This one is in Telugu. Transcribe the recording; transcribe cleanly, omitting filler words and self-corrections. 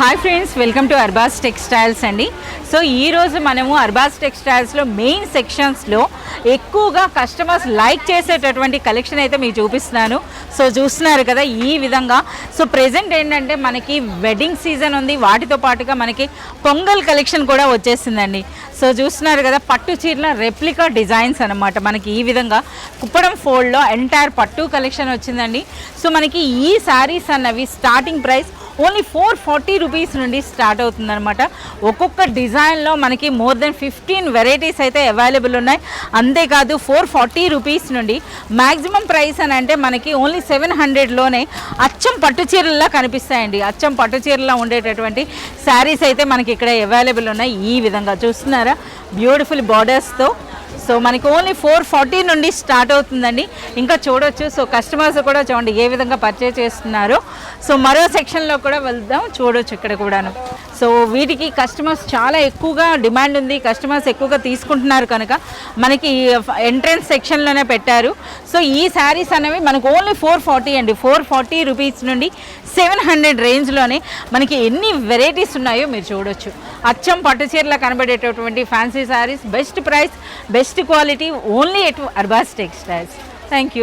Hi friends, welcome to Arbaz textiles అండి. సో ఈరోజు మనము అర్బాస్ టెక్స్టైల్స్లో మెయిన్ సెక్షన్స్లో ఎక్కువగా కస్టమర్స్ లైక్ చేసేటటువంటి కలెక్షన్ అయితే మీకు చూపిస్తున్నాను. సో చూస్తున్నారు కదా ఈ విధంగా. సో ప్రెజెంట్ ఏంటంటే మనకి వెడ్డింగ్ సీజన్ ఉంది, వాటితో పాటుగా మనకి పొంగల్ కలెక్షన్ కూడా వచ్చేసిందండి. సో చూస్తున్నారు కదా పట్టు చీరల రెప్లికా డిజైన్స్ అనమాట. మనకి ఈ విధంగా కుప్పడం ఫోల్డ్లో ఎంటైర్ పట్టు కలెక్షన్ వచ్చిందండి. సో మనకి ఈ శారీస్ అన్నవి స్టార్టింగ్ ప్రైస్ ఓన్లీ 440 రూపీస్ నుండి స్టార్ట్ అవుతుందన్నమాట. ఒక్కొక్క డిజైన్లో మనకి మోర్ దెన్ 15 వెరైటీస్ అయితే అవైలబుల్ ఉన్నాయి. అంతేకాదు 440 రూపీస్ నుండి మ్యాక్సిమం ప్రైస్ అని అంటే మనకి ఓన్లీ 700లోనే అచ్చం పట్టు చీరల్లా కనిపిస్తాయండి. అచ్చం పట్టు చీరలా ఉండేటటువంటి శారీస్ అయితే మనకి ఇక్కడ అవైలబుల్ ఉన్నాయి. ఈ విధంగా చూస్తున్నారా బ్యూటిఫుల్ బార్డర్స్తో. సో మనకి ఓన్లీ 440 నుండి స్టార్ట్ అవుతుందండి. ఇంకా చూడొచ్చు. సో కస్టమర్స్ కూడా చూడండి ఏ విధంగా పర్చేజ్ చేస్తున్నారు. సో మరో సెక్షన్లో కూడా వెళ్దాం, చూడొచ్చు ఇక్కడ కూడాను. సో వీటికి కస్టమర్స్ చాలా ఎక్కువగా డిమాండ్ ఉంది, కస్టమర్స్ ఎక్కువగా తీసుకుంటున్నారు కనుక మనకి ఎంట్రన్స్ సెక్షన్లోనే పెట్టారు. సో ఈ శారీస్ అనేవి మనకు ఓన్లీ 440 అండి. 440 రూపీస్ నుండి 700 రేంజ్లోనే మనకి ఎన్ని వెరైటీస్ ఉన్నాయో మీరు చూడొచ్చు. అచ్చం పట్టు చీరలా కనబడేటటువంటి fancy saris, best price, best quality, only at అర్బాస్ టెక్స్టైల్స్. Thank you.